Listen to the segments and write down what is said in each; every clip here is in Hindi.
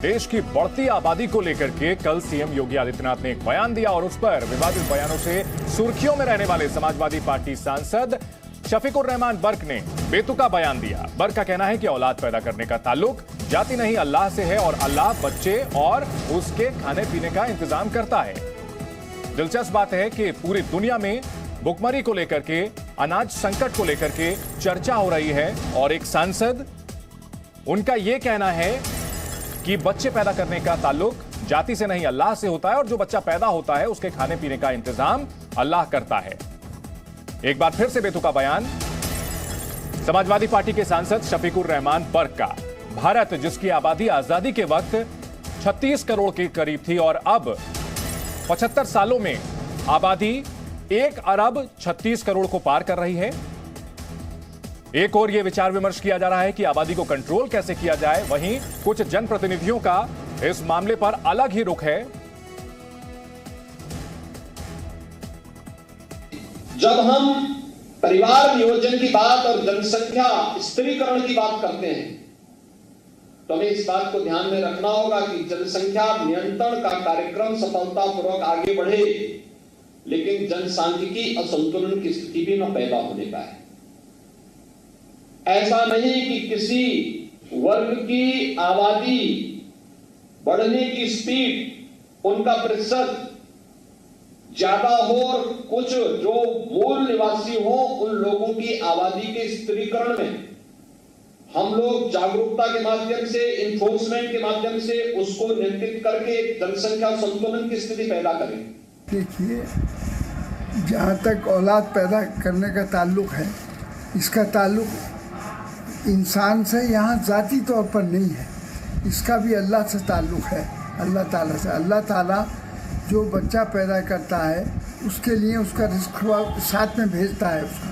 देश की बढ़ती आबादी को लेकर के कल सीएम योगी आदित्यनाथ ने एक बयान दिया और उस पर विवादित बयानों से सुर्खियों में रहने वाले समाजवादी पार्टी सांसद शफीकुर रहमान बर्क ने बेतुका बयान दिया। बर्क का कहना है कि औलाद पैदा करने का ताल्लुक जाति नहीं अल्लाह से है और अल्लाह बच्चे और उसके खाने पीने का इंतजाम करता है। दिलचस्प बात है कि पूरी दुनिया में भुखमरी को लेकर के, अनाज संकट को लेकर के चर्चा हो रही है और एक सांसद, उनका यह कहना है कि बच्चे पैदा करने का ताल्लुक जाति से नहीं अल्लाह से होता है और जो बच्चा पैदा होता है उसके खाने पीने का इंतजाम अल्लाह करता है। एक बार फिर से बेतुका बयान समाजवादी पार्टी के सांसद शफीकुर रहमान बर्क का। भारत जिसकी आबादी आजादी के वक्त 36 करोड़ के करीब थी और अब 75 सालों में आबादी 1 अरब 36 करोड़ को पार कर रही है। एक और यह विचार विमर्श किया जा रहा है कि आबादी को कंट्रोल कैसे किया जाए, वहीं कुछ जनप्रतिनिधियों का इस मामले पर अलग ही रुख है। जब हम परिवार नियोजन की बात और जनसंख्या स्त्रीकरण की बात करते हैं तो हमें इस बात को ध्यान में रखना होगा कि जनसंख्या नियंत्रण का कार्यक्रम सफलतापूर्वक आगे बढ़े, लेकिन जनसांख्यिकी असंतुलन की स्थिति भी न पैदा होने पाए। ऐसा नहीं कि किसी वर्ग की आबादी बढ़ने की स्पीड, उनका प्रतिशत ज्यादा हो और कुछ जो मूल निवासी हो उन लोगों की आबादी के स्त्रीकरण में हम लोग जागरूकता के माध्यम से, इन्फोर्समेंट के माध्यम से उसको नियंत्रित करके जनसंख्या संतुलन की स्थिति पैदा करें। देखिए, जहाँ तक औलाद पैदा करने का ताल्लुक है, इसका ताल्लुक इंसान से यहाँ जाती तौर पर नहीं है, इसका भी अल्लाह से ताल्लुक है, अल्लाह ताला से। अल्लाह ताला जो बच्चा पैदा करता है उसके लिए उसका रिस्क साथ में भेजता है उसको।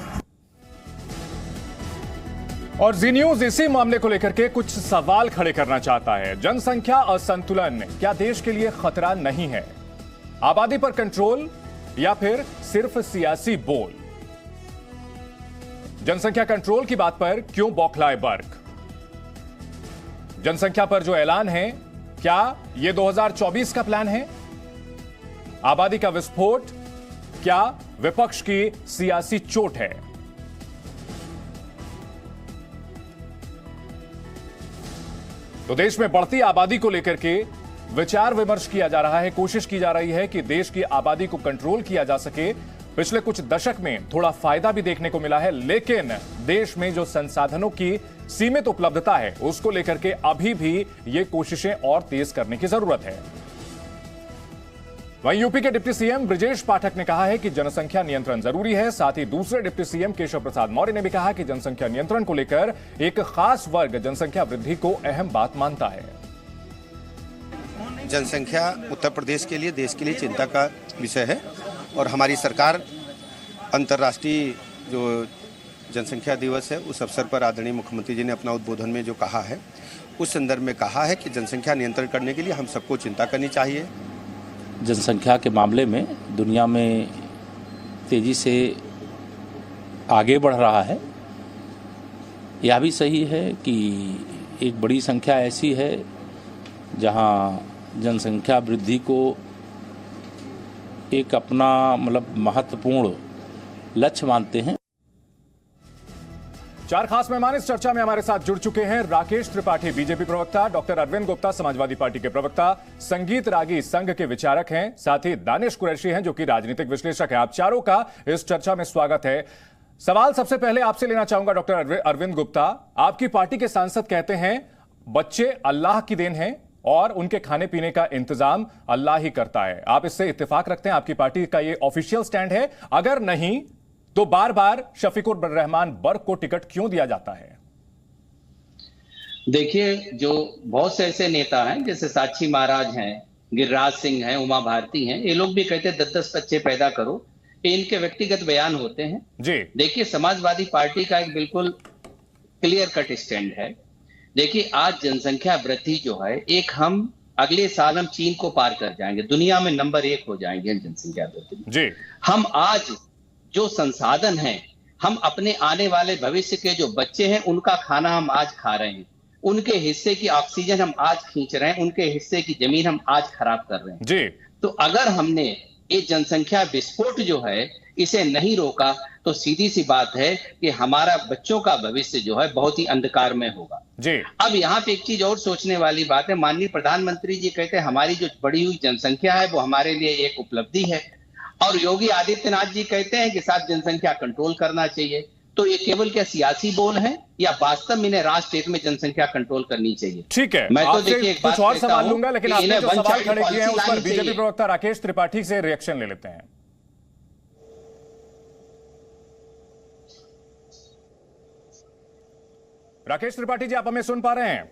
और जी न्यूज इसी मामले को लेकर के कुछ सवाल खड़े करना चाहता है। जनसंख्या असंतुलन क्या देश के लिए खतरा नहीं है? आबादी पर कंट्रोल या फिर सिर्फ सियासी बोल? जनसंख्या कंट्रोल की बात पर क्यों बौखलाए बर्क? जनसंख्या पर जो ऐलान है, क्या यह 2024 का प्लान है? आबादी का विस्फोट क्या विपक्ष की सियासी चोट है? तो देश में बढ़ती आबादी को लेकर के विचार विमर्श किया जा रहा है, कोशिश की जा रही है कि देश की आबादी को कंट्रोल किया जा सके। पिछले कुछ दशक में थोड़ा फायदा भी देखने को मिला है, लेकिन देश में जो संसाधनों की सीमित उपलब्धता है उसको लेकर के अभी भी ये कोशिशें और तेज करने की जरूरत है। वहीं यूपी के डिप्टी सीएम ब्रजेश पाठक ने कहा है कि जनसंख्या नियंत्रण जरूरी है। साथ ही दूसरे डिप्टी सीएम केशव प्रसाद मौर्य ने भी कहा कि जनसंख्या नियंत्रण को लेकर एक खास वर्ग जनसंख्या वृद्धि को अहम बात मानता है। जनसंख्या उत्तर प्रदेश के लिए, देश के लिए चिंता का विषय है और हमारी सरकार अंतर्राष्ट्रीय जो जनसंख्या दिवस है उस अवसर पर आदरणीय मुख्यमंत्री जी ने अपना उद्बोधन में जो कहा है, उस संदर्भ में कहा है कि जनसंख्या नियंत्रण करने के लिए हम सबको चिंता करनी चाहिए। जनसंख्या के मामले में दुनिया में तेजी से आगे बढ़ रहा है। यह भी सही है कि एक बड़ी संख्या ऐसी है जहां जनसंख्या वृद्धि को एक अपना महत्वपूर्ण लक्ष्य मानते हैं। चार खास मेहमान इस चर्चा में हमारे साथ जुड़ चुके हैं। राकेश त्रिपाठी बीजेपी प्रवक्ता, डॉक्टर अरविंद गुप्ता समाजवादी पार्टी के प्रवक्ता, संगीत रागी संघ के विचारक हैं, साथ ही दानिश कुरैशी हैं जो कि राजनीतिक विश्लेषक हैं। आप चारों का इस चर्चा में स्वागत है। सवाल सबसे पहले आपसे लेना चाहूंगा डॉक्टर अरविंद गुप्ता। आपकी पार्टी के सांसद कहते हैं बच्चे अल्लाह की देन है और उनके खाने पीने का इंतजाम अल्लाह ही करता है। आप इससे इत्तेफाक रखते हैं? आपकी पार्टी का ये ऑफिशियल स्टैंड है? अगर नहीं तो बार बार शफीकुर रहमान बर्क को टिकट क्यों दिया जाता है? देखिए, जो बहुत से ऐसे नेता हैं जैसे साक्षी महाराज हैं, गिरिराज सिंह हैं, उमा भारती हैं, ये लोग भी कहते हैं 10-10 बच्चे पैदा करो। ये इनके व्यक्तिगत बयान होते हैं जी। देखिए, समाजवादी पार्टी का एक बिल्कुल क्लियर कट स्टैंड है। देखिए, आज जनसंख्या वृद्धि जो है, एक हम अगले साल हम चीन को पार कर जाएंगे, दुनिया में नंबर 1 हो जाएंगे जनसंख्या वृद्धि जी। हम आज जो संसाधन हैं, हम अपने आने वाले भविष्य के जो बच्चे हैं उनका खाना हम आज खा रहे हैं। उनके हिस्से की ऑक्सीजन हम आज खींच रहे हैं, उनके हिस्से की जमीन हम आज खराब कर रहे हैं जी। तो अगर हमने ये जनसंख्या विस्फोट जो है इसे नहीं रोका तो सीधी सी बात है कि हमारा बच्चों का भविष्य जो है बहुत ही अंधकार में होगा जी। अब यहाँ पे एक चीज और सोचने वाली बात है, माननीय प्रधानमंत्री जी कहते हैं हमारी जो बढ़ी हुई जनसंख्या है वो हमारे लिए एक उपलब्धि है, और योगी आदित्यनाथ जी कहते हैं कि साथ जनसंख्या कंट्रोल करना चाहिए। तो ये केवल क्या सियासी बोल है या वास्तव में इन्हें राष्ट्र हित में जनसंख्या कंट्रोल करनी चाहिए? ठीक है, मैं तो देखिए एक कुछ और सवाल लूंगा, लेकिन आपने जो सवाल खड़े किए हैं उस पर बीजेपी चाहिए। प्रवक्ता राकेश त्रिपाठी से रिएक्शन ले लेते हैं। राकेश त्रिपाठी जी, आप हमें सुन पा रहे हैं?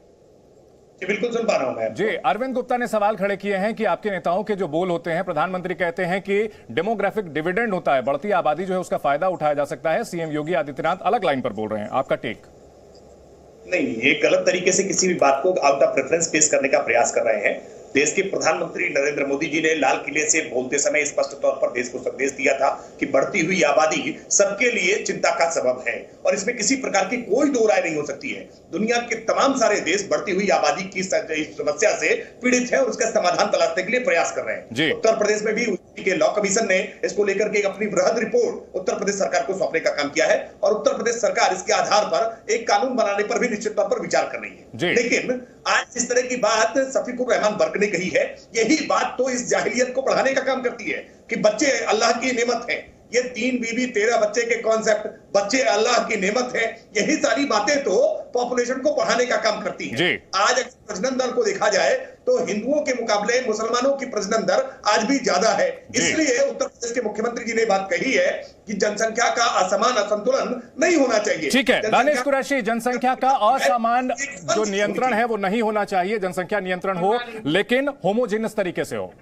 जी बिल्कुल सुन पा रहा हूं मैं। जी, अरविंद गुप्ता ने सवाल खड़े किए हैं कि आपके नेताओं के जो बोल होते हैं, प्रधानमंत्री कहते हैं कि डेमोग्राफिक डिविडेंड होता है, बढ़ती आबादी जो है उसका फायदा उठाया जा सकता है। सीएम योगी आदित्यनाथ अलग लाइन पर बोल रहे हैं, आपका टेक? नहीं, ये गलत तरीके से किसी भी बात को आउट ऑफ प्रेफरेंस पेश करने का प्रयास कर रहे हैं। देश के प्रधानमंत्री नरेंद्र मोदी जी ने लाल किले से बोलते समय स्पष्ट तौर पर देश को संदेश दिया था कि बढ़ती हुई आबादी सबके लिए चिंता का सबब है और इसमें किसी प्रकार की कोई दो राय नहीं हो सकती है। दुनिया के तमाम सारे देश बढ़ती हुई आबादी की समस्या से पीड़ित है और उसका समाधान तलाशने के लिए प्रयास कर रहे हैं। उत्तर प्रदेश में भी के लॉ कमीशन ने इसको लेकर के अपनी बृहद रिपोर्ट उत्तर प्रदेश सरकार को सौंपने का काम किया है और उत्तर प्रदेश सरकार इसके आधार पर एक कानून बनाने पर भी निश्चित तौर पर विचार कर रही है। लेकिन आज इस तरह की बात शफीकुर रहमान बर्क ने कही है, यही बात तो इस जाहिलियत को बढ़ाने का काम करती है कि बच्चे अल्लाह की नेमत है। ये 3 बीवी 13 बच्चे के कॉन्सेप्ट, बच्चे अल्लाह की नेमत है, यही सारी बातें तो पॉपुलेशन को बढ़ाने का काम करती है। आज अगर प्रजनन दर को देखा जाए तो हिंदुओं के मुकाबले मुसलमानों की प्रजनन दर आज भी ज्यादा है। इसलिए उत्तर प्रदेश के मुख्यमंत्री जी ने बात कही है कि जनसंख्या का असमान असंतुलन नहीं होना चाहिए। ठीक है, दानिश कुरैशी, जनसंख्या का असमान जो नियंत्रण है वो नहीं होना चाहिए, जनसंख्या नियंत्रण हो लेकिन होमोजेनस तरीके से हो।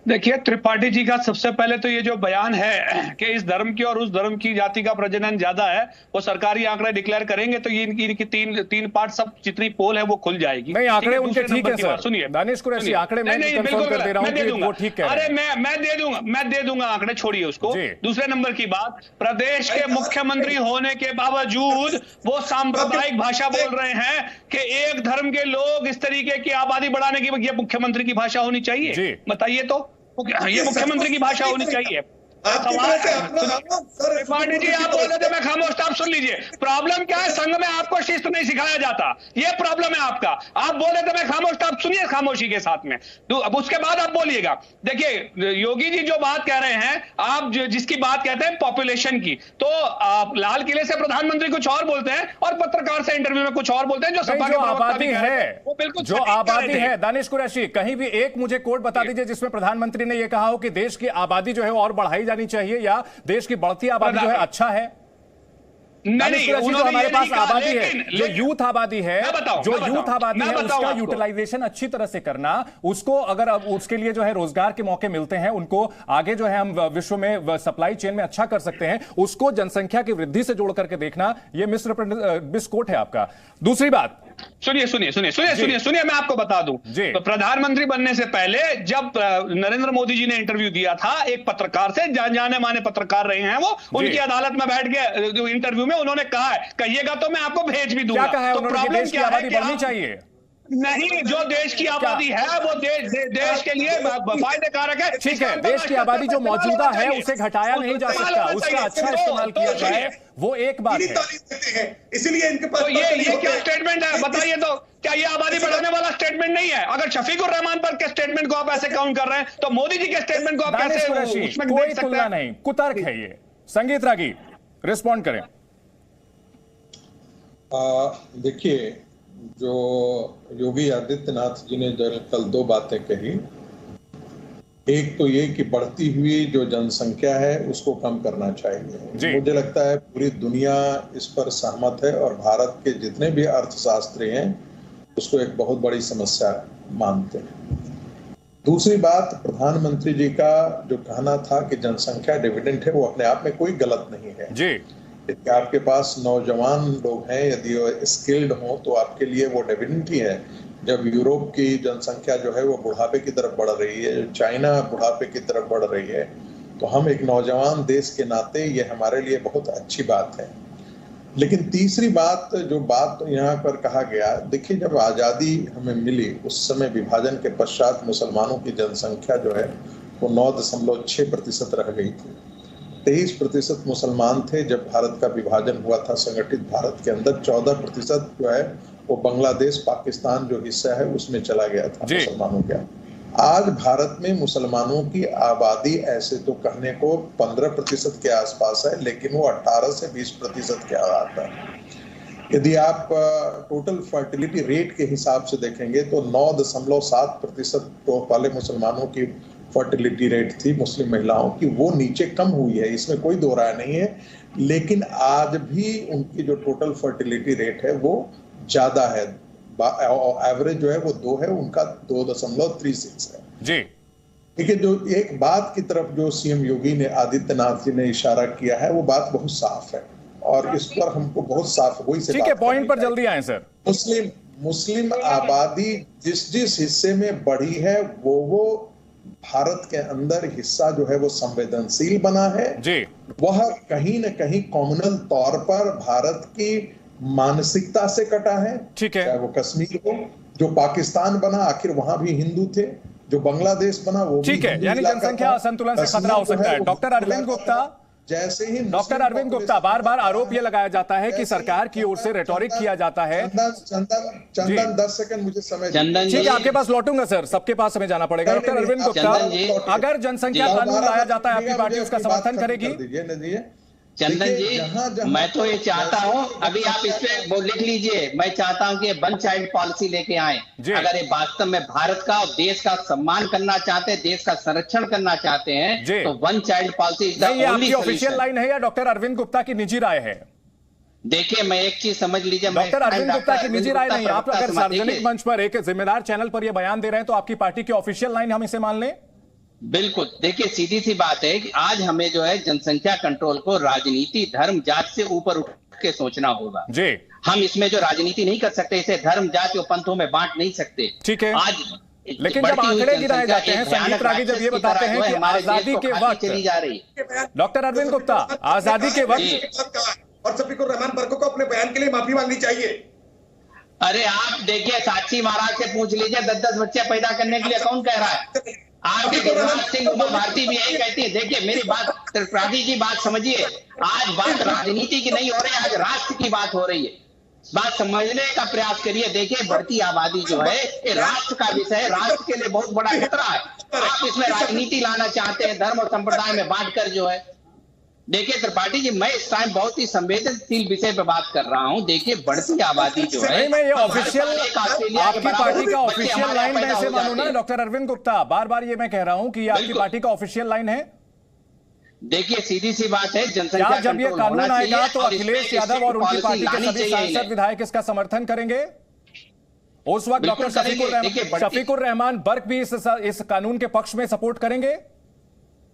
देखिए, त्रिपाठी जी का सबसे पहले तो ये जो बयान है कि इस धर्म की और उस धर्म की जाति का प्रजनन ज्यादा है, वो सरकारी आंकड़े डिक्लेयर करेंगे तो ये इनकी तीन पार्ट सब जितनी पोल है वो खुल जाएगी। नहीं, आंकड़े उनके ठीक है सर। सुनिए दानिश कुरैशी, आंकड़े मैं कंफर्म कर दे रहा हूं कि वो ठीक है। अरे मैं दे दूंगा आंकड़े, छोड़िए उसको। दूसरे नंबर की बात, प्रदेश के मुख्यमंत्री होने के बावजूद वो सांप्रदायिक भाषा बोल रहे हैं कि एक धर्म के लोग इस तरीके की आबादी बढ़ाने की, ये मुख्यमंत्री की भाषा होनी चाहिए? बताइए तो, ये मुख्यमंत्री की भाषा होनी चाहिए। त्रिपाठी जी, आप बोल रहे थे मैं खामोश था, आप सुन लीजिए। प्रॉब्लम क्या है, संघ में आपको शिस्त नहीं सिखाया जाता, ये प्रॉब्लम है आपका। आप बोल रहे थे मैं खामोश था, आप सुनिए खामोशी के साथ में, तो अब उसके बाद आप बोलिएगा। देखिए, योगी जी जो बात कह रहे हैं, आप जिसकी बात कहते हैं पॉपुलेशन की, तो आप लाल किले से प्रधानमंत्री कुछ और बोलते हैं और पत्रकार से इंटरव्यू में कुछ और बोलते हैं। जो सपा के आबादी है, वो बिल्कुल जो आबादी है, दानिश कुरैशी, कहीं भी एक मुझे कोट बता दीजिए जिसमें प्रधानमंत्री ने यह कहा हो कि देश की आबादी जो है और बढ़ाई जानी चाहिए या देश की बढ़ती आबादी जो है अच्छा है। नहीं, जो हमारे पास आबादी है, जो यूथ आबादी है, जो यूथ आबादी है उसका यूटिलाइजेशन अच्छी तरह से करना, उसको अगर उसके लिए जो है रोजगार के मौके मिलते हैं, उनको आगे जो है हम विश्व में सप्लाई चेन में अच्छा कर सकते हैं, उसको जनसंख्या की वृद्धि से जोड़ करके देखना, ये मिसकोट है आपका। दूसरी बात, सुनिए, मैं आपको बता दूं, तो प्रधानमंत्री बनने से पहले जब नरेंद्र मोदी जी ने इंटरव्यू दिया था एक पत्रकार से, जाने माने पत्रकार रहे हैं वो, उनकी अदालत में बैठ के इंटरव्यू में उन्होंने कहा है, कहिएगा तो मैं आपको भेज भी दूंगा। क्या कहा है उन्होंने? देश की आबादी बढ़नी चाहिए। नहीं, जो देश की आबादी है वो देश के लिए फायदे कारक है। ठीक है, देश की आबादी जो मौजूदा है उसे घटाया नहीं जा सकता, उसका अच्छा इस्तेमाल किया जाए, वो एक बात है। इसलिए इनके पास ये क्या स्टेटमेंट है, बताइए तो। क्या ये आबादी बढ़ाने वाला स्टेटमेंट नहीं है? अगर शफीकुर रहमान पर के स्टेटमेंट को आप ऐसे काउंट कर रहे हैं तो मोदी जी के स्टेटमेंट को आप कैसे? कोई तुलना नहीं, कुतर्क है ये। संगीत रागी, रिस्पॉन्ड करें। देखिए, जो योगी आदित्यनाथ जी ने कल 2 बातें कही, एक तो ये कि बढ़ती हुई जो जनसंख्या है उसको कम करना चाहिए। मुझे लगता है पूरी दुनिया इस पर सहमत है और भारत के जितने भी अर्थशास्त्री हैं उसको एक बहुत बड़ी समस्या मानते हैं। दूसरी बात, प्रधानमंत्री जी का जो कहना था कि जनसंख्या डिविडेंड है, वो अपने आप में कोई गलत नहीं है जी। यदि आपके पास नौजवान लोग हैं, यदि स्किल्ड हो, तो आपके लिए वो डिविडेंड ही है। जब यूरोप की जनसंख्या जो है वो बुढ़ापे की तरफ बढ़ रही है, चाइना बुढ़ापे की तरफ बढ़ रही है, तो हम एक नौजवान देश के नाते ये हमारे लिए बहुत अच्छी बात है। लेकिन तीसरी बात यहाँ पर कहा गया, देखिए जब आज़ादी हमें मिली उस समय विभाजन के पश्चात मुसलमानों की जनसंख्या जो है वो 9.6% रह गई थी। 23% मुसलमान थे जब भारत का विभाजन हुआ था। संगठित भारत के अंदर 14% जो है वो बांग्लादेश, पाकिस्तान जो हिस्सा है उसमें चला गया था मुसलमानों का। आज भारत में मुसलमानों की आबादी ऐसे तो कहने को 15% के आसपास है, लेकिन वो 18 से 20% के आता है। यदि आप टोटल फर्टिलिटी रेट के हिसाब से देखेंगे तो 9.7% वाले मुसलमानों की फर्टिलिटी रेट थी मुस्लिम महिलाओं की, वो नीचे कम हुई है, इसमें कोई दो राय नहीं है। लेकिन आज भी उनकी जो टोटल फर्टिलिटी रेट है वो ज्यादा है, एवरेज जो है वो 2 है, उनका 2.36 है जी। ठीक है, जो एक बात की तरफ जो सीएम योगी ने, आदित्यनाथ जी ने इशारा किया है वो बात बहुत साफ है और इस पर हमको बहुत साफ वही से ठीक है, पॉइंट पर जल्दी आए सर। मुस्लिम आबादी जिस हिस्से में बढ़ी है वो भारत के अंदर हिस्सा जो है वो संवेदनशील बना है जी। वह कहीं न कहीं कॉम्युनल तौर पर भारत की मानसिकता से कटा है। ठीक है, चाहे वो कश्मीर हो, जो पाकिस्तान बना आखिर वहां भी हिंदू थे, जो बांग्लादेश बना वो ठीक है, यानी जनसंख्या असंतुलन से खतरा हो सकता है। डॉक्टर अरविंद गुप्ता, डॉक्टर अरविंद गुप्ता, बार बार आरोप यह लगाया जाता है कि सरकार की ओर से रेटोरिक किया जाता है। चंदन 10 सेकंड मुझे समय, ठीक है, आपके पास लौटूंगा सर, सबके पास हमें जाना पड़ेगा। डॉक्टर अरविंद गुप्ता, अगर जनसंख्या कानून लाया जाता है आपकी पार्टी उसका समर्थन करेगी? चंदन जी, मैं तो ये चाहता हूं, अभी आप इस पे लिख लीजिए, मैं चाहता हूं कि वन चाइल्ड पॉलिसी लेके आए। अगर ये वास्तव में भारत का और देश का सम्मान करना चाहते हैं, देश का संरक्षण करना चाहते हैं, तो one child policy is the only आपकी ऑफिशियल लाइन है या डॉक्टर अरविंद गुप्ता की निजी राय है? देखिए, मैं एक चीज समझ लीजिए, डॉक्टर अरविंद गुप्ता की निजी राय नहीं। आप अगर सार्वजनिक मंच पर एक जिम्मेदार चैनल पर यह बयान दे रहे हैं तो आपकी पार्टी की ऑफिशियल लाइन हम इसे मान लें? बिल्कुल, देखिए सीधी सी बात है कि आज हमें जो है जनसंख्या कंट्रोल को राजनीति, धर्म, जात से ऊपर उठ के सोचना होगा जी। हम इसमें जो राजनीति नहीं कर सकते, इसे धर्म, जाति और पंथों में बांट नहीं सकते। ठीक है, आज लेकिन जब आंकड़े गिराए जाते हैं, संदीप रागी जब ये बताते हैं कि आजादी के वक्त चली जा रही है, डॉक्टर अरविंद गुप्ता, आजादी के वक्त और शफीकुर रहमान बर्क को अपने बयान के लिए माफी मांगनी चाहिए। अरे आप देखिए, साक्षी महाराज से पूछ लीजिए, 10-10 बच्चे पैदा करने के लिए कौन कह रहा है? आपके गिरिराज सिंह, उमा भारती भी यही कहती है। देखिए मेरी बात, त्रिपाठी जी बात समझिए, आज बात राजनीति की नहीं हो रही है, आज राष्ट्र की बात हो रही है। बात समझने का प्रयास करिए। देखिए, बढ़ती आबादी जो है ये राष्ट्र का विषय है, राष्ट्र के लिए बहुत बड़ा खतरा है। आप इसमें राजनीति लाना चाहते हैं, धर्म और संप्रदाय में बांटकर जो है। देखिए त्रिपाठी जी, मैं इस टाइम बहुत ही संवेदनशील विषय पे बात कर रहा हूं। देखिए, बढ़ती आबादी जो है, मैं ये ऑफिशियल आपकी पार्टी का ऑफिशियल लाइन कैसे मानूं ना डॉक्टर अरविंद गुप्ता, बार बार ये मैं कह रहा हूं कि ये आपकी पार्टी का ऑफिशियल लाइन है। देखिए सीधी सी बात है, जनसंख्या जब ये कानून आएगा तो अखिलेश यादव और उनकी पार्टी के सभी सांसद विधायक इसका समर्थन करेंगे। उस वक्त डॉक्टर शफीकुर रहमान बर्क भी इस कानून के पक्ष में सपोर्ट करेंगे।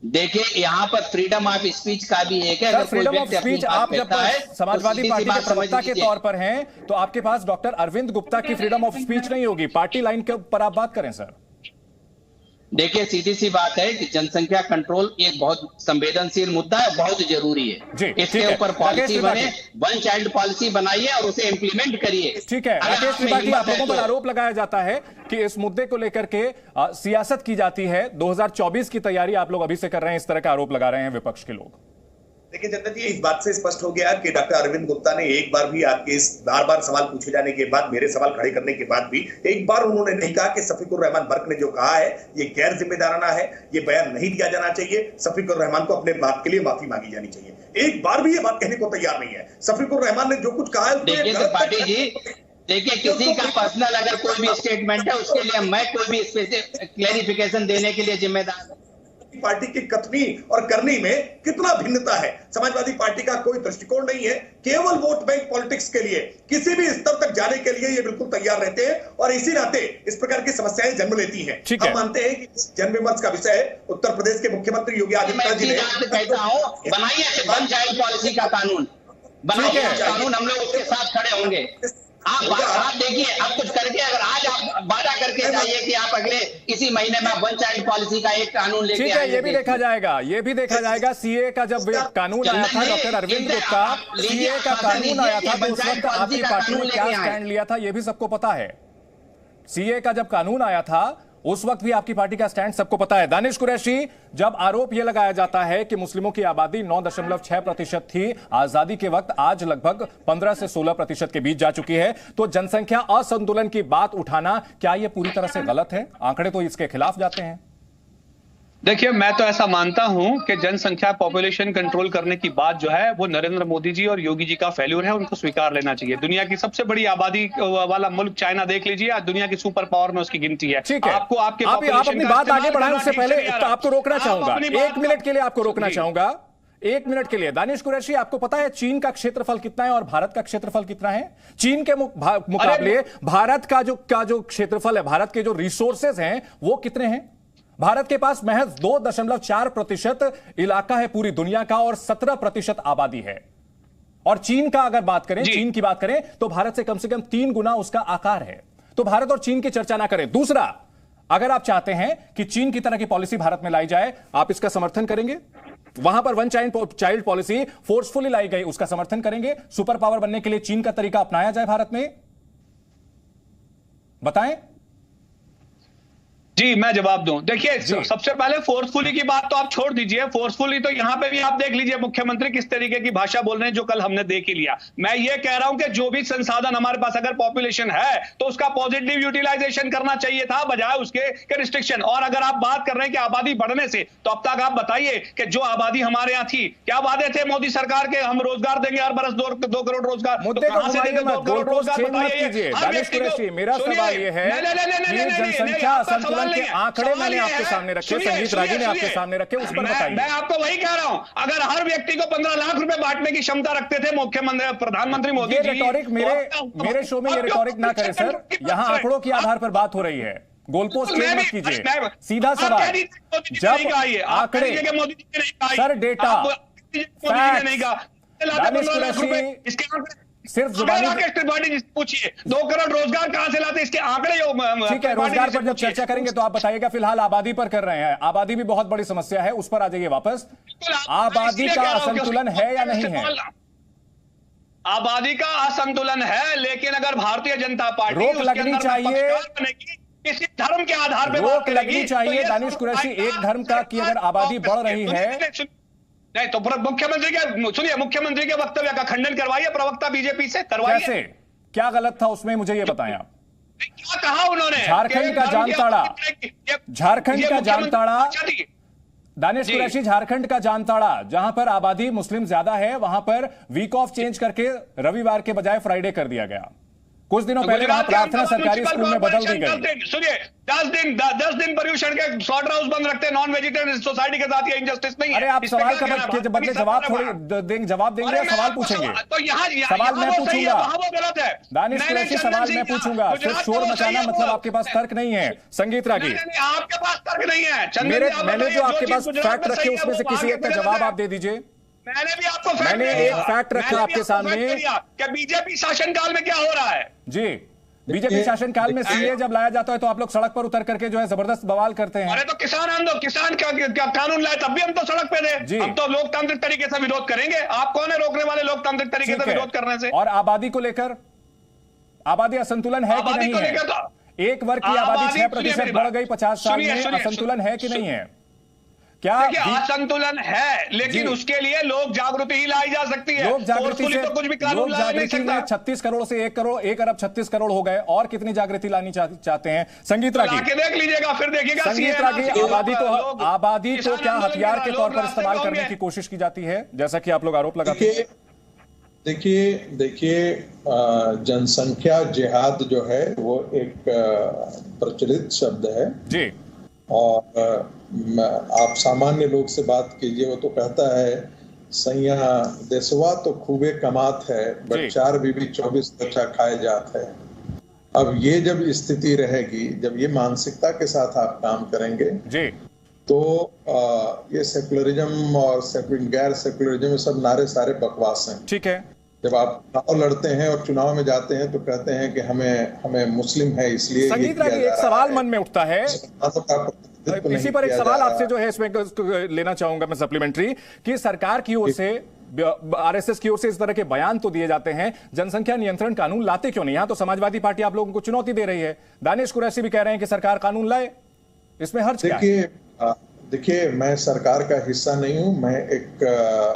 देखिए, यहाँ पर फ्रीडम ऑफ स्पीच का भी एक है। फ्रीडम ऑफ स्पीच आप जब समाजवादी पार्टी के प्रवक्ता के तौर पर हैं तो आपके पास डॉक्टर अरविंद गुप्ता की फ्रीडम ऑफ स्पीच नहीं होगी। पार्टी लाइन के ऊपर आप बात करें सर। देखिए सीधी सी बात है कि जनसंख्या कंट्रोल एक बहुत संवेदनशील मुद्दा है, बहुत जरूरी है। इसके ऊपर पॉलिसी बने, वन चाइल्ड पॉलिसी बनाइए और उसे इम्प्लीमेंट करिए। ठीक है, राकेश त्रिपाठी, आप लोगों पर आरोप लगाया जाता है कि इस मुद्दे को लेकर के सियासत की जाती है। 2024 की तैयारी आप लोग अभी से कर रहे हैं, इस तरह का आरोप लगा रहे हैं विपक्ष के लोग। देखिए चंदन जी, इस बात से स्पष्ट हो गया कि डॉक्टर अरविंद गुप्ता ने एक बार भी आपके इस बार सवाल पूछे जाने के बाद, मेरे सवाल खड़े करने के बाद भी एक बार उन्होंने नहीं कहा कि शफीकुर रहमान बर्क ने जो कहा है ये गैर जिम्मेदाराना है, ये बयान नहीं दिया जाना चाहिए, शफीकुर रहमान को अपने बात के लिए माफी मांगी जानी चाहिए। एक बार भी ये बात कहने को तैयार नहीं है। शफीकुर रहमान ने जो कुछ कहा है, देखिए किसी का पर्सनल अगर कोई भी स्टेटमेंट है उसके लिए मैं कोई भी क्लैरिफिकेशन देने के लिए जिम्मेदार। पार्टी की कथनी और करनी में कितना भिन्नता है। समाजवादी पार्टी का कोई दृष्टिकोण नहीं है, केवल वोट बैंक पॉलिटिक्स के लिए किसी भी स्तर तक जाने के लिए ये बिल्कुल तैयार रहते हैं और इसी नाते इस प्रकार की समस्याएं जन्म लेती हैं। हम मानते हैं कि जन विमर्श का विषय उत्तर प्रदेश के मुख्यमंत्री योगी आदित्यनाथ जी ने कहता हूं, बनाइए वन चाइल्ड पॉलिसी का कानून, बनाइए कानून, हम लोग उसके साथ खड़े होंगे। आप देखिए, अब कुछ करके अगर आज आप वादा करके जाइए कि आप अगले इसी महीने में वन चाइल्ड पॉलिसी का एक कानून लेके ठीक है, ये भी देखा जाएगा, ये भी देखा जाएगा। सीए का जब कानून आया था, डॉक्टर अरविंद गुप्ता, सीए का कानून आया था तो उस वक्त आपकी पार्टी ने क्या स्टैंड लिया था ये भी सबको पता है। सीए का जब कानून आया था उस वक्त भी आपकी पार्टी का स्टैंड सबको पता है। दानिश कुरैशी, जब आरोप यह लगाया जाता है कि मुस्लिमों की आबादी 9.6% थी आजादी के वक्त, आज लगभग 15 से 16% के बीच जा चुकी है, तो जनसंख्या असंतुलन की बात उठाना क्या यह पूरी तरह से गलत है? आंकड़े तो इसके खिलाफ जाते हैं। देखिए, मैं तो ऐसा मानता हूं कि जनसंख्या पॉपुलेशन कंट्रोल करने की बात जो है वो नरेंद्र मोदी जी और योगी जी का फेल्यूर है, उनको स्वीकार लेना चाहिए। दुनिया की सबसे बड़ी आबादी वाला मुल्क चाइना देख लीजिए, आज दुनिया की सुपर पावर में उसकी गिनती है। ठीक है, आपको आपके आप अपनी बात आगे बढ़ाएं उससे पहले आपको रोकना चाहूंगा, 1 मिनट के लिए आपको रोकना चाहूंगा, 1 मिनट के लिए। दानिश कुरैशी, आपको पता है चीन का क्षेत्रफल कितना है और भारत का क्षेत्रफल कितना है? चीन के मुकाबले भारत का जो क्षेत्रफल है, भारत के जो रिसोर्सेज हैं वो कितने हैं? भारत के पास महज 2.4% इलाका है पूरी दुनिया का और 17% आबादी है। और चीन का अगर बात करें, चीन की बात करें तो भारत से कम 3 गुना उसका आकार है। तो भारत और चीन की चर्चा ना करें। दूसरा, अगर आप चाहते हैं कि चीन की तरह की पॉलिसी भारत में लाई जाए, आप इसका समर्थन करेंगे? वहां पर वन चाइल्ड पॉलिसी फोर्सफुली लाई गई, उसका समर्थन करेंगे? सुपर पावर बनने के लिए चीन का तरीका अपनाया जाए भारत में? बताएं। जी, मैं जवाब दूं। देखिए, सबसे पहले फोर्सफुली की बात तो आप छोड़ दीजिए। फोर्सफुली तो यहां पे भी आप देख लीजिए मुख्यमंत्री किस तरीके की भाषा बोल रहे हैं, जो कल हमने देख ही लिया। मैं ये कह रहा हूं कि जो भी संसाधन हमारे पास, अगर पॉपुलेशन है तो उसका पॉजिटिव यूटिलाइजेशन करना चाहिए था, बजाय उसके रिस्ट्रिक्शन। और अगर आप बात कर रहे हैं कि आबादी बढ़ने से, तो अब तक आप बताइए कि जो आबादी हमारे यहाँ थी, क्या वादे थे मोदी सरकार के, हम रोजगार देंगे हर बरस 2 करोड़ रोजगार, तो कहां से देंगे 2 करोड़ रोजगार? बताइए। मेरा सवाल ये है, जनसंख्या संतुलन के आंकड़े मैंने आपके सामने रखे, संगीत रागी ने आपके सामने रखे, उस पर बताइए। मैं आपको वही कह रहा हूं, अगर हर व्यक्ति को 15 लाख रुपए बांटने की क्षमता रखते थे मुख्यमंत्री प्रधानमंत्री मोदी जी, रिटॉरिक मेरे शो में ये रिटॉरिक ना करें सर, यहाँ आंकड़ों के आधार पर बात हो रही है, गोलपोस्ट चेंज मत कीजिए। सीधा सवाल, जब आंकड़े, सर डेटा, दानिश कुरैशी सिर्फ जुबानी पूछिए 2 करोड़ रोजगार कहां से लाते, इसके आंकड़े। ठीक है, रोजगार पर जब चर्चा करेंगे तो आप बताइएगा। फिलहाल आबादी पर कर रहे हैं, आबादी भी बहुत बड़ी समस्या है, उस पर आ जाइए वापस। आबादी का असंतुलन है या नहीं है? आबादी का असंतुलन है, लेकिन अगर भारतीय जनता पार्टी रोक लगनी चाहिए, किसी धर्म के आधार पर रोक लगनी चाहिए। दानिश कुरैशी, एक धर्म का कि अगर आबादी बढ़ रही है, नहीं तो मुख्यमंत्री के सुनिए, मुख्यमंत्री के वक्तव्य का खंडन करवाइए, प्रवक्ता बीजेपी से करवाइए। कैसे, क्या गलत था उसमें, मुझे ये बताएं आप। क्या कहा उन्होंने? झारखंड का जामताड़ा, दानिश कुरैशी, झारखंड का जामताड़ा, जहां पर आबादी मुस्लिम ज्यादा है, वहां पर वीक ऑफ चेंज करके रविवार के बजाय फ्राइडे कर दिया गया। कुछ दिनों पहले वहां प्रार्थना सरकारी स्कूल में बदल दी गई। सुनिए, 10 दिन पर्यूषण के स्लॉटर हाउस बंद रखते हैं, नॉन वेजिटेरियन सोसाइटी के साथ ये इंजस्टिस नहीं है। अरे आप सवाल का बदले जवाब जवाब देंगे या सवाल पूछेंगे? तो यहाँ सवाल मैं पूछूंगा, वो गलत है। दानिश कुरैशी, सवाल मैं पूछूंगा, सिर्फ शोर मचाना मतलब आपके पास तर्क नहीं है। संगीत रागी, आपके पास तर्क नहीं है। मैंने जो आपके पास फैक्ट रखे उसमें से किसी एक का जवाब आप दे दीजिए। मैंने एक फैक्ट रखा आपके सामने कि बीजेपी शासनकाल में क्या हो रहा है। जी, बीजेपी शासनकाल में सीए जब लाया जाता है तो आप लोग सड़क पर उतर करके जो है जबरदस्त बवाल करते हैं। अरे तो किसान आंदोलन, किसान का कानून लाए तब भी हम तो सड़क पे थे। हम तो लोकतांत्रिक तरीके से विरोध करेंगे। आप कौन है रोकने वाले लोकतांत्रिक तरीके से विरोध करने से? और आबादी को लेकर, आबादी असंतुलन है कि नहीं है? एक वर्ग की आबादी 6% बढ़ गई 50 साल में, असंतुलन है कि नहीं है? क्या असंतुलन है, लेकिन उसके लिए लोक जागृति ही लाई जा सकती है। लोक जागृति से तो कुछ भी कानून ला नहीं सकता। 36 करोड़ से 1 अरब 36 करोड़ हो गए, और कितनी जागृति लानी चाहते हैं? संगीत रागी, देख लीजिएगा, फिर देखिएगा। संगीत रागी, आबादी को क्या हथियार के तौर पर इस्तेमाल करने की कोशिश की जाती है, जैसा कि आप लोग आरोप लगाते हैं? देखिए, जनसंख्या जिहाद जो है वो एक प्रचलित शब्द है जी, और आप सामान्य लोग से बात कीजिए, वो तो कहता है सैया देशवा तो खूबे कमात है, बट 4 बीबी 24 बच्चा खाए जात है। अब ये जब स्थिति रहेगी, जब ये मानसिकता के साथ आप काम करेंगे जी, तो ये सेकुलरिज्म और गैर सेकुलरिज्म सब नारे सारे बकवास हैं। ठीक है, जब आप चुनाव लड़ते हैं और चुनाव में जाते हैं तो कहते हैं कि हमें मुस्लिम है इसलिए संगीत रागी, एक सवाल मन में उठता है, इसी पर एक सवाल आपसे जो है इसमें लेना चाहूंगा मैं सप्लीमेंट्री, कि सरकार की ओर से, आरएसएस की ओर से इस तरह के बयान तो दिए जाते हैं, जनसंख्या नियंत्रण कानून लाते क्यों नहीं? यहां तो समाजवादी पार्टी आप लोगों को चुनौती दे रही है, दानिश कुरैशी भी कह रहे हैं कि सरकार कानून लाए, इसमें हर्ज क्या है? देखिए, मैं सरकार का हिस्सा नहीं हूं, मैं एक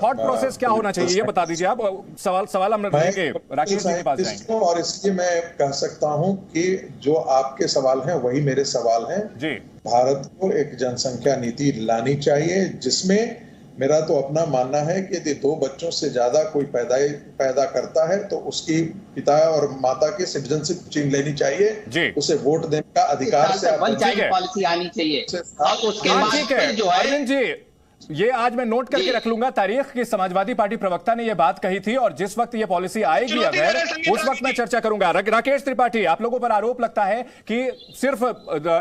थॉट प्रोसेस क्या होना चाहिए ये बता दीजिए आप। सवाल हम लेंगे, राकेश जी के पास जाएंगे। और इसलिए मैं कह सकता हूं कि जो आपके सवाल हैं वही मेरे सवाल हैं जी। भारत को एक जनसंख्या नीति लानी चाहिए जिसमें मेरा तो अपना मानना है कि यदि 2 बच्चों से ज्यादा कोई पैदा करता है तो उसकी पिता और माता की सिटीजनशिप छीन लेनी चाहिए, उसे वोट देने का अधिकार से पॉलिसी आनी चाहिए। और उसके बाद जो है अरविंद जी, ये आज मैं नोट करके रख लूंगा तारीख की समाजवादी पार्टी प्रवक्ता ने ये बात कही थी, और जिस वक्त ये पॉलिसी आएगी अगर उस वक्त मैं चर्चा करूंगा। राकेश त्रिपाठी, आप लोगों पर आरोप लगता है कि सिर्फ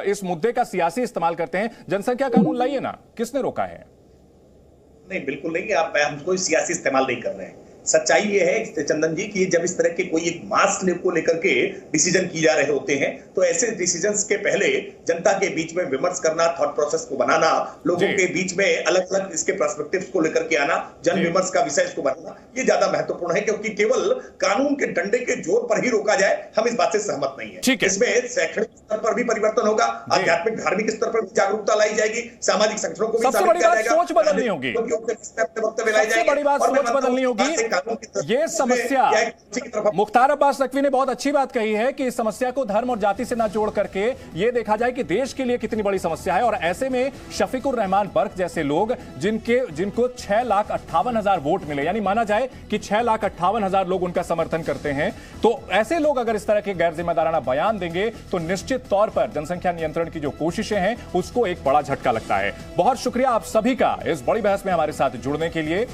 इस मुद्दे का सियासी इस्तेमाल करते हैं, जनसंख्या कानून लाइए ना, किसने रोका है? नहीं, बिल्कुल नहीं, आप हम कोई सियासी इस्तेमाल नहीं कर रहे हैं। सच्चाई ये है चंदन जी कि जब इस तरह के कोई एक मास को लेकर के डिसीजन किए जा रहे होते हैं तो ऐसे डिसीजंस के पहले जनता के बीच में विमर्श करना, थॉट प्रोसेस को बनाना, लोगों के बीच में अलग अलग इसके पर्सपेक्टिव्स को लेकर के आना, जन विमर्श का विषय इसको बनाना, ये ज्यादा महत्वपूर्ण है, क्योंकि केवल कानून के डंडे के जोर पर ही रोका जाए, हम इस बात से सहमत नहीं है। इसमें शैक्षणिक स्तर पर भी परिवर्तन होगा, आध्यात्मिक धार्मिक स्तर पर जागरूकता लाई जाएगी, सामाजिक संगठनों को भी सबसे बड़ी बात सोच बदलनी होगी, ये समस्या मुख्तार अब्बास नकवी ने बहुत अच्छी बात कही है कि इस समस्या को धर्म और जाति से ना जोड़ करके ये देखा जाए कि देश के लिए कितनी बड़ी समस्या है। और ऐसे में शफीकुर रहमान बर्क जैसे लोग जिनको 6,58,000 वोट मिले, यानी माना जाए कि 6,58,000 लोग उनका समर्थन करते हैं, तो ऐसे लोग अगर इस तरह के गैर जिम्मेदाराना बयान देंगे तो निश्चित तौर पर जनसंख्या नियंत्रण की जो कोशिशें हैं उसको एक बड़ा झटका लगता है। बहुत शुक्रिया आप सभी का इस बड़ी बहस में हमारे साथ जुड़ने के लिए।